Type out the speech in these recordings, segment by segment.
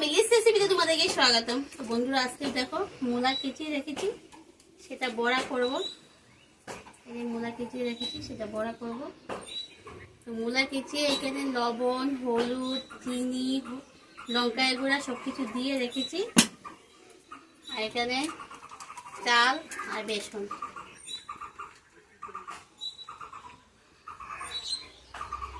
মিলিস রেসিপিতে তোমাদেরকে স্বাগতম। তো বন্ধুরা, আজকে দেখো মূলা কেচে রেখেছি, সেটা বড়া করব। এই মূলা কেচে রেখেছি, সেটা বড়া করব। তো মূলা কেচে এখানে লবণ, হলুদ, চিনি, লঙ্কার গুঁড়া সব কিছু দিয়ে রেখেছি। আর এখানে চাল আর বেসন।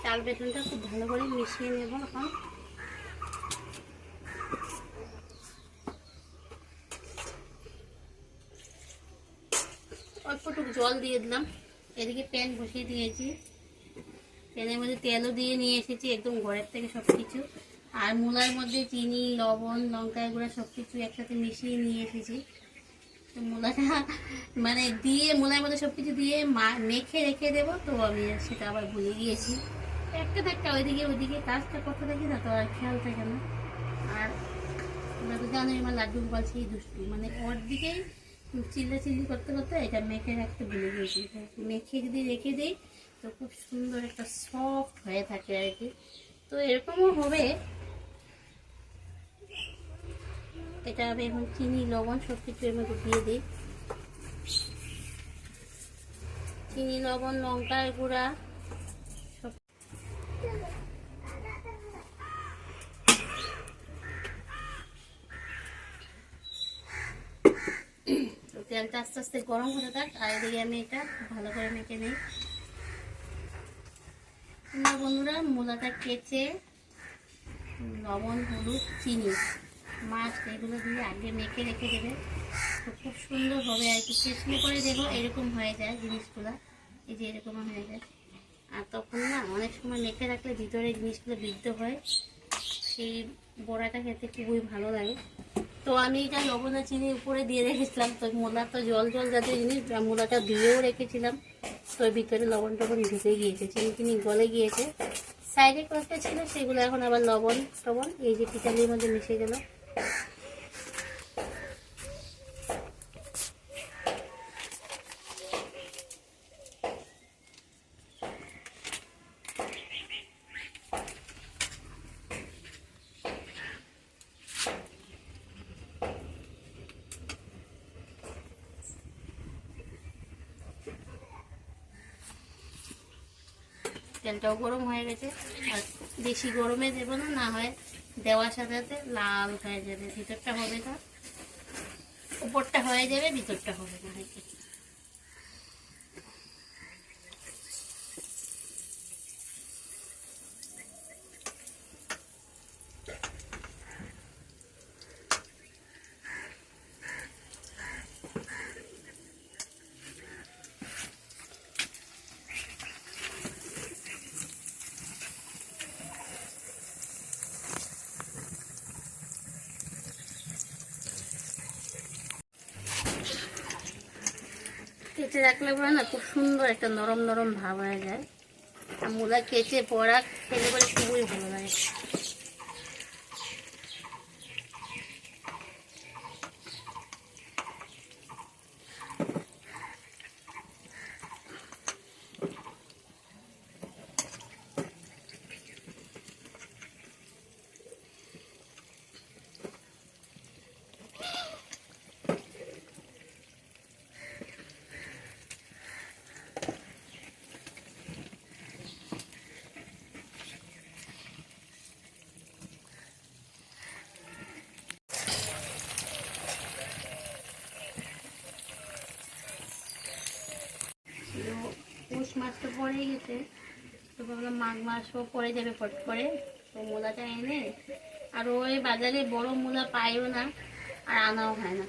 চাল বেসনটা খুব ভালো করে মিশিয়ে নেব। এখন অল্পটুকু জল দিয়ে দিলাম। এদিকে প্যান বসিয়ে দিয়েছি, প্যানের মধ্যে তেলও দিয়ে নিয়ে এসেছি একদম ঘরের থেকে সব কিছু। আর মূলার মধ্যে চিনি, লবণ, লঙ্কার গুঁড়া সব কিছু একসাথে মিশিয়ে নিয়ে এসেছি। তো মূলাটা মানে দিয়ে মূলার মধ্যে সব কিছু দিয়ে মেখে রেখে দেবো। তো আমি সেটা আবার ভুলে গিয়েছি। একটা ওইদিকে কাজটা করতে থাকি না, তো আর খেয়াল থাকে না। আর তোমরা তো জানোই আমার লাড্ডু গোপাল সেই দুষ্টু, মানে ওর দিকেই চিল্লি করতে করতে এটা মেখে রাখতে ভুলে গিয়েছি। মেখে যদি রেখে দিই তো খুব সুন্দর একটা সফট হয়ে থাকে আর কি। তো এরকমও হবে। এটা আমি এখন চিনি, লবণ সব কিছু এর মধ্যে দিয়ে দিই। চিনি, লবণ, লঙ্কার গুঁড়া সব। তেলটা আস্তে আস্তে গরম হতে থাক, আর এদিকে আমি এটা ভালো করে মেখে নিই। বন্ধুরা, মূলাটা কেচে লবণ, হলুদ, চিনি, মাছ এগুলো দিয়ে আগে মেখে রেখে দেবে। তো খুব সুন্দর হবে আর কি। চেষ্টা করে দেখো এরকম হয়ে যায় জিনিসগুলো, এই যে এরকম হয়ে যায়। আর তখন না অনেক সময় মেখে রাখলে ভিতরে জিনিসগুলো বিদ্ধ হয়, সেই বড়াটা খেতে খুবই ভালো লাগে। তো আমি এটা লবণ আর চিনি উপরে দিয়ে রেখেছিলাম। তো মূলা তো জল জল জাতীয় জিনিস, মূলাটা ধুয়েও রেখেছিলাম। তো ভিতরে লবণ টবণ ঢুকে গিয়েছে, চিনি চিনি গলে গিয়েছে। সাইডে কয়েকটা ছিল, সেগুলো এখন আবার লবণ টবণ এই যে পিঠালির মধ্যে মিশে গেল। তেলটাও গরম হয়ে গেছে। আর বেশি গরমে দেবো না, না হয় দেওয়ার সাথে সাথে লাল হয়ে যাবে। ভিতরটা হবে না, উপরটা হয়ে যাবে, ভিতরটা হবে না। কেচে রাখলে পরে না খুব সুন্দর একটা নরম নরম ভাব হয়ে যায়। আর মূলা কেচে বড়া খেলে পরে খুবই ভালো লাগে। পৌষ মাস তো পড়েই গেছে, তো ভাবলাম মাঘ মাসও পড়ে যাবে ফট করে। তো মূলাটা এনে, আর ওই বাজারে বড় মূলা পাইও না, আর আনাও হয় না।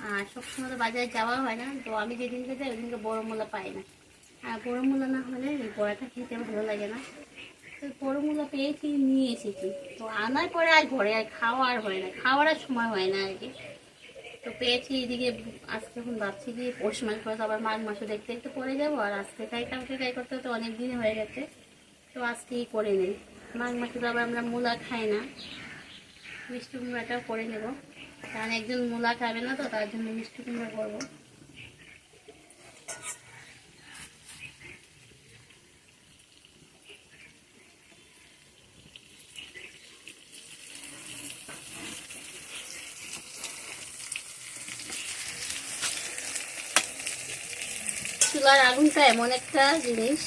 আর সবসময় তো বাজারে যাওয়া হয় না, তো আমি যেদিনকে যাই ওইদিনকে বড় মূলা পাই না। আর বড় মূলা না হলে এই বড়াটা খেতে ভালো লাগে না। তো বড় মূলা পেয়েছি, নিয়ে এসেছি। তো আনার পরে আর ঘরে আর খাওয়া আর হয় না, খাওয়ার আর সময় হয় না আর কি। তো পেয়েছি এদিকে। আজকে এখন ভাবছি যে পৌষ মাস পরে আবার মাঘ মাসও দেখতে দেখতে পরে যাবো। আর আজকে খাই কালকে খাই করতে তো অনেক দিন হয়ে গেছে। তো আজকেই করে নেই। মাঘ মাসে তো আবার আমরা মূলা খাই না, মিষ্টি কুমড়াটাও করে নেব। কারণ একজন মূলা খাবে না, তো তার জন্য মিষ্টি কুমড়া করবো। চুলার আগুনটা এমন একটা জিনিস,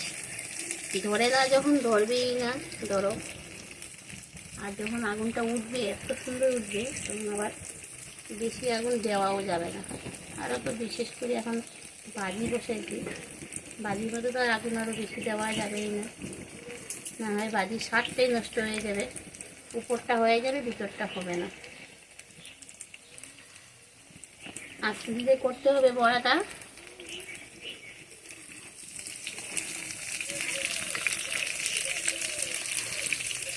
ধরে না যখন ধরবেই না, ধরো আর যখন আগুনটা উঠবে এত সুন্দর উঠবে তখন আবার বেশি আগুন দেওয়াও যাবে না। আরও তো বিশেষ করে এখন ভাজি বসেছি, ভাজির মধ্যে তো আর আগুন আরও বেশি দেওয়া যাবেই না, না হয় ভাজির স্বাদটাই নষ্ট হয়ে যাবে, উপরটা হয়ে যাবে ভিতরটা হবে না। আস্তে ধীরে করতে হবে বড়াটা,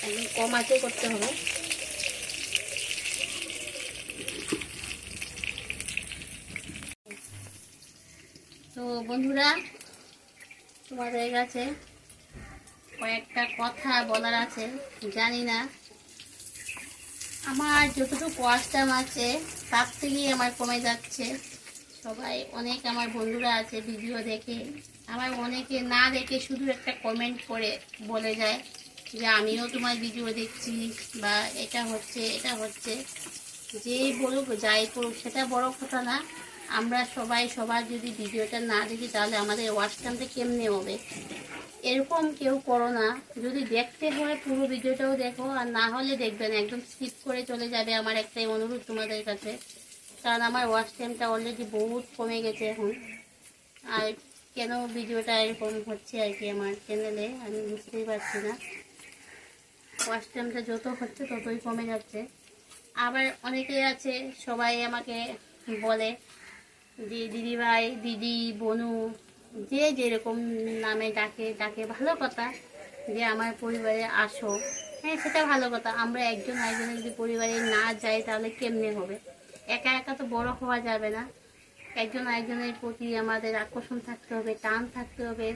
একদম কম আঁচে করতে হবে। তো বন্ধুরা, তোমাদের কাছে কয়েকটা কথা বলার আছে। জানি না আমার যতটুকু কষ্টম আছে তার থেকেই আমার কমে যাচ্ছে। সবাই অনেক আমার বন্ধুরা আছে ভিডিও দেখে, আমার অনেকে না দেখে শুধু একটা কমেন্ট করে বলে যায় যে আমিও তোমার ভিডিও দেখছি, বা এটা হচ্ছে এটা হচ্ছে। যেই বলুক যাই করুক সেটা বড় কথা না, আমরা সবাই সবার যদি ভিডিওটা না দেখি তাহলে আমাদের ওয়াচ টাইমটা কেমনে হবে। এরকম কেউ করো না, যদি দেখতে হয় পুরো ভিডিওটাও দেখো, আর না হলে দেখবে না, একদম স্কিপ করে চলে যাবে। আমার একটাই অনুরোধ তোমাদের কাছে, কারণ আমার ওয়াচ টাইমটা অলরেডি বহুত কমে গেছে এখন। আর কেন ভিডিওটা এরকম হচ্ছে আর কি আমার চ্যানেলে আমি বুঝতেই পারছি না। ওয়াচ টাইমটা যত হচ্ছে ততই কমে যাচ্ছে। আবার অনেকেই আছে সবাই আমাকে বলে যে দিদিভাই, দিদি, বনু, যে যেরকম নামে ডাকে ডাকে, ভালো কথা, যে আমার পরিবারে আসো। হ্যাঁ, সেটা ভালো কথা। আমরা একজন একজনের যদি পরিবারে না যাই তাহলে কেমনে হবে? একা একা তো বড় হওয়া যাবে না, একজন একজনের প্রতি আমাদের আকর্ষণ থাকতে হবে, টান থাকতে হবে,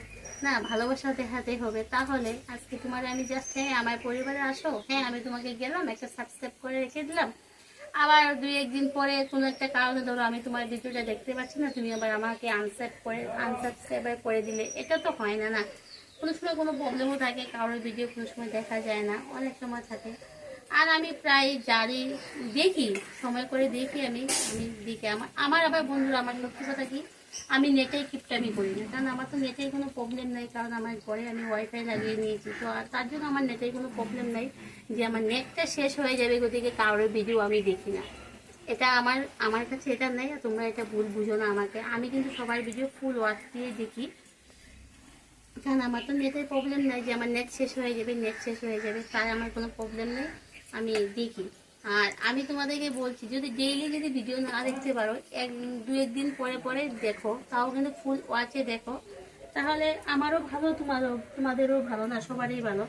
না ভালোবাসা দেখাতে হবে। তাহলে আজকে তোমার আমি জাস্ট হ্যাঁ আমার পরিবারে আসো, হ্যাঁ আমি তোমাকে গেলাম একটা সাবস্ক্রাইব করে রেখে দিলাম, আবার 2-1 দিন পরে কোনো একটা কারণে ধরো আমি তোমার ভিডিওটা দেখতে পাচ্ছি না, তুমি আবার আমাকে আনসাবস্ক্রাইব করে দিলে, এটা তো হয় না। না, কোনো সময় কোনো প্রবলেমও থাকে, কারোর ভিডিও কোনো সময় দেখা যায় না, অনেক সময় থাকে। আর আমি প্রায় জানি, দেখি, সময় করে দেখি, আমি দেখি। আমার আবার বন্ধুরা, আমার সত্যি কথা কি, আমি নেটেই কিপটামি করি না, কারণ আমার তো নেটের কোনো প্রবলেম নেই, কারণ আমার ঘরে আমি ওয়াইফাই লাগিয়ে নিয়েছি, তো আর তার জন্য আমার নেটের কোনো প্রবলেম নেই যে আমার নেটটা শেষ হয়ে যাবে গতিকে কারোর ভিডিও আমি দেখি না। এটা আমার কাছে এটা নেই, তোমরা এটা ভুল বুঝো না আমাকে। আমি কিন্তু সবার ভিডিও ফুল ওয়াচ দিয়ে দেখি, কারণ আমার তো নেটের প্রবলেম নেই যে আমার নেট শেষ হয়ে যাবে, তাই আমার কোনো প্রবলেম নেই, আমি দেখি। আর আমি তোমাদেরকে বলছি, যদি ডেইলি যদি ভিডিও না দেখতে পারো, 2-1 দিন পরে পরে দেখো, তাও কিন্তু ফুল ওয়াচে দেখো, তাহলে আমারও ভালো, তোমাদেরও ভালো, না সবারই ভালো,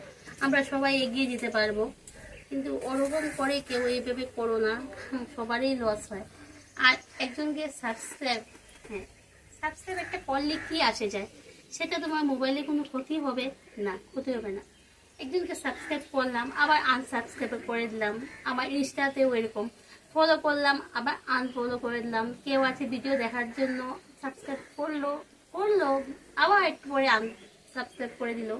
আমরা সবাই এগিয়ে যেতে পারবো। কিন্তু ওরকম করে কেউ এইভাবে করো না, সবারই লস হয়। আর একজনকে সাবস্ক্রাইব, হ্যাঁ সাবস্ক্রাইব একটা করলে কি আসে যায়, সেটা তোমার মোবাইলে কোনো ক্ষতি হবে না, ক্ষতি হবে না। একজনকে সাবস্ক্রাইব করলাম আবার আনসাবস্ক্রাইব করে দিলাম, আমার ইনস্টাতেও এরকম ফলো করলাম আবার আনফলো করে দিলাম। কেউ আছে ভিডিও দেখার জন্য সাবস্ক্রাইব করলো আবার একটু পরে আনসাবস্ক্রাইব করে দিল,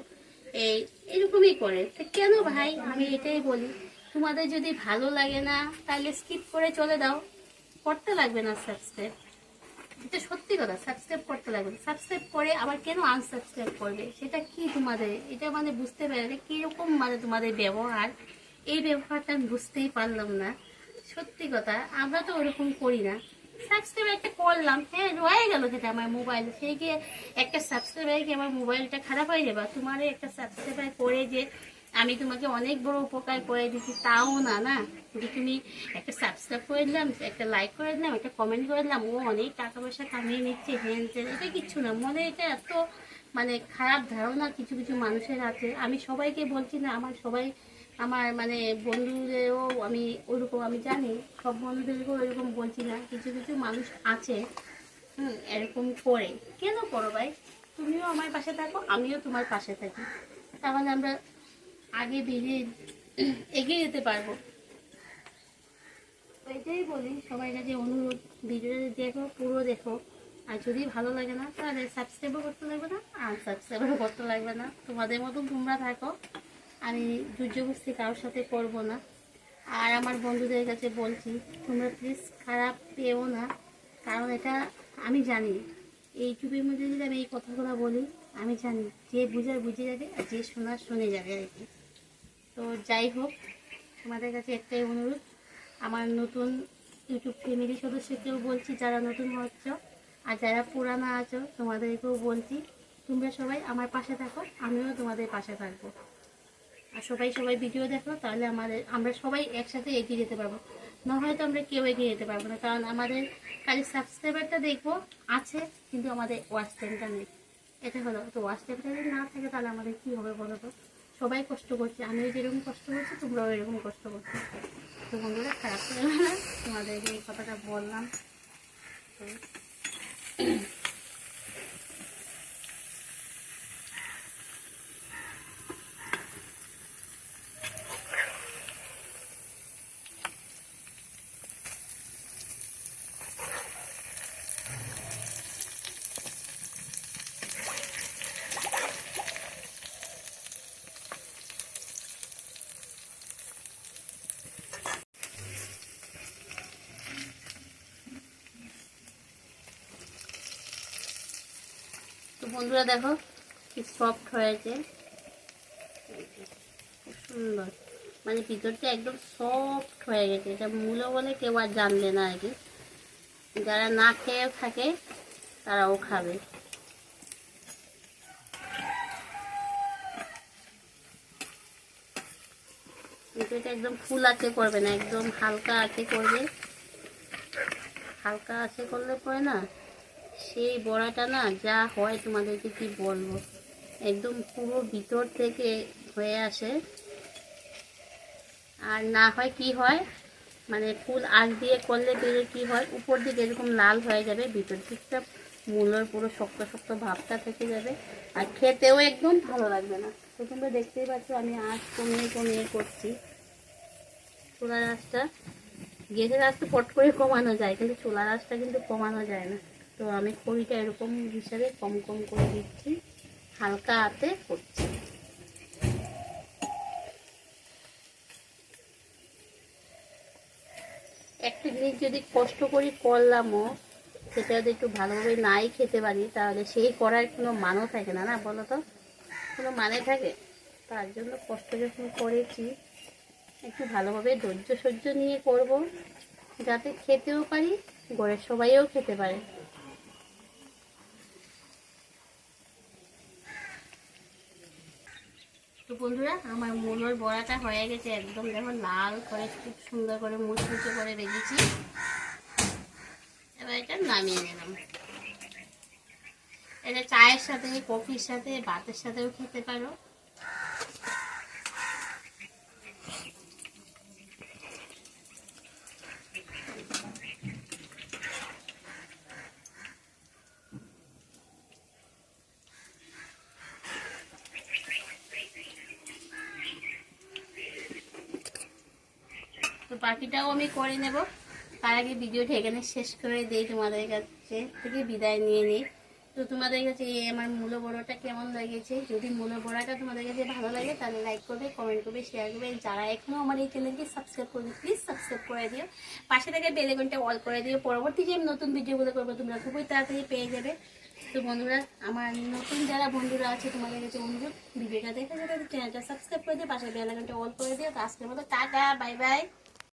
এরকমই করে। তো কেন ভাই, আমি এটাই বলি, তোমাদের যদি ভালো লাগে না তাহলে স্কিপ করে চলে দাও, করতে লাগবে না সাবস্ক্রাইব। এটা সত্যি কথা, সাবস্ক্রাইব করতে লাগবে, সাবস্ক্রাইব করে আবার কেন আনসাবস্ক্রাইব করবে, সেটা কি তোমাদের, এটা মানে বুঝতে পারলে কিরকম মানে তোমাদের ব্যবহার, এই ব্যবহারটা আমি বুঝতেই পারলাম না। সত্যি কথা, আমরা তো ওরকম করি না। সাবস্ক্রাইব একটা করলাম, হ্যাঁ রয়ে গেল যেটা আমার মোবাইল, সেই গিয়ে একটা সাবস্ক্রাইবার কি আমার মোবাইলটা খারাপ হয়ে যাবে? তোমার একটা সাবস্ক্রাইবার করে যে আমি তোমাকে অনেক বড় উপকার করে দিচ্ছি তাও না, না যে তুমি একটা সাবস্ক্রাইব করে দিলাম, একটা লাইক করে দিলাম, একটা কমেন্ট করে দিলাম, ও অনেক টাকা পয়সা কামিয়ে নিচ্ছে, হ্যান ত্যান, এটা কিচ্ছু না। মনে এটা এত মানে খারাপ ধারণা কিছু কিছু মানুষের আছে। আমি সবাইকে বলছি না, আমার মানে বন্ধুদেরও আমি ওরকম, আমি জানি সব বন্ধুদেরকেও এরকম বলছি না, কিছু কিছু মানুষ আছে এরকম করে। কেন করো ভাই? তুমিও আমার পাশে থাকো, আমিও তোমার পাশে থাকি, তাহলে আমরা আগে বেরিয়ে এগিয়ে যেতে পারবো। তো এটাই বলি সবাই কাছে অনুরোধ, ভিডিওটা দেখো, পুরো দেখো, আর যদি ভালো লাগে না তাহলে সাবস্ক্রাইবও করতে লাগবে না, আর সাবস্ক্রাইবও করতে লাগবে না, তোমাদের মতো তোমরা থাকো, আমি জুজবস্তি কারোর সাথে করবো না। আর আমার বন্ধুদের কাছে বলছি, তোমরা প্লিজ খারাপ পেও না, কারণ এটা আমি জানি এই ইউটিউবের মধ্যে যদি আমি এই কথাগুলো বলি, আমি জানি যে বুঝার বুঝে যাবে আর যে শোনার শুনে যাবে আর কি। তো যাই হোক, তোমাদের কাছে একটাই অনুরোধ, আমার নতুন ইউটিউব ফ্যামিলি সদস্যকেও বলছি, যারা নতুন হচ্ছ আর যারা পুরানো আছো তোমাদেরকেও বলছি, তোমরা সবাই আমার পাশে থাকো, আমিও তোমাদের পাশে থাকবো। আর সবাই ভিডিও দেখো, তাহলে আমরা সবাই একসাথে এগিয়ে যেতে পারবো। না হয়তো আমরা কেউ এগিয়ে যেতে পারবো না, কারণ আমাদের খালি সাবস্ক্রাইবারটা দেখবো আছে, কিন্তু আমাদের ওয়াচ টাইমটা নেই। এটা হলো তো, ওয়াচ টাইমটা যদি না থাকে তাহলে আমাদের কী হবে বলো তো? সবাই কষ্ট করছে, আমিও যেরকম কষ্ট করছি তোমরাও এরকম কষ্ট করছো। তো বন্ধুরা, খারাপ করে না, তোমাদেরকে এই কথাটা বললাম। তো বন্ধুরা দেখো কি সফট হয়েছে, খুব সুন্দর, মানে ভিতরটা একদম সফট হয়ে গেছে। এটা মূলো বলে কেউ আর জানবে না আর কি, যারা না খেয়ে থাকে তারাও খাবে। কিন্তু এটা একদম ফুল আঁচে করবে না, একদম হালকা আঁচে করবে। হালকা আঁচে করলে পরে না সেই বড়াটা না যা হয় তোমাদেরকে কি বলবো, একদম পুরো ভিতর থেকে হয়ে আসে। আর না হয় কি হয়, মানে ফুল আঁচ দিয়ে করলে বেড়ে কি হয়, উপর দিকে এরকম লাল হয়ে যাবে, ভিতর দিকটা মূলোর পুরো শক্ত শক্ত ভাবটা থেকে যাবে, আর খেতেও একদম ভালো লাগবে না। তো তোমরা দেখতেই পাচ্ছ আমি আঁচ কমিয়ে কমিয়ে করছি। চুলার আঁচটা, গ্যাসের আঁচটা পট করে কমানো যায়, কিন্তু চুলার আঁচটা কিন্তু কমানো যায় না। তো আমি খড়িটা এরকম হিসাবে কম কম করে দিচ্ছি, হালকা হাতে করছি। একটা জিনিস যদি কষ্ট করে করলামও, সেটা যদি একটু ভালোভাবে নাই খেতে পারি, তাহলে সেই করার কোনো মানও থাকে না, না বলো তো? কোনো মানে থাকে? তার জন্য কষ্ট যখন করেছি, একটু ভালোভাবে ধৈর্য সহ্য নিয়ে করব, যাতে খেতেও পারি, ঘরের সবাইও খেতে পারে। তো বন্ধুরা, আমার মূলোর বড়াটা হয়ে গেছে, একদম দেখো লাল করে খুব সুন্দর করে মুচমুচে করে ভেজেছি। এবার এটা নামিয়ে নিলাম। এটা চায়ের সাথে, কফির সাথে, ভাতের সাথেও খেতে পারো। তো বাকিটাও আমি করে নেব, তার আগে ভিডিওটা এখানে শেষ করে দিই, তোমাদের কাছে থেকে বিদায় নিয়ে নিই। তো তোমাদের কাছে এই আমার মূলো বড়াটা কেমন লেগেছে? যদি মূলো বড়াটা তোমাদের কাছে ভালো লাগে তাহলে লাইক করবে, কমেন্ট করবে, শেয়ার করবে। যারা এখনও আমার এই চ্যানেলকে সাবস্ক্রাইব করবে, প্লিজ সাবস্ক্রাইব করে দিও, পাশে থেকে বেল আইকনটা অল করে দিও। পরবর্তী যে আমি নতুন ভিডিওগুলো করবো তোমরা খুবই তাড়াতাড়ি পেয়ে যাবে। তো বন্ধুরা, আমার নতুন যারা বন্ধুরা আছে তোমাদের কাছে অনুরোধ, ভিডিওটা দেখে যাবে, চ্যানেলটা সাবস্ক্রাইব করে দিও, পাশে বেল আইকনটা অল করে দিও। তো আজকের মতো টাটা, বাই বাই।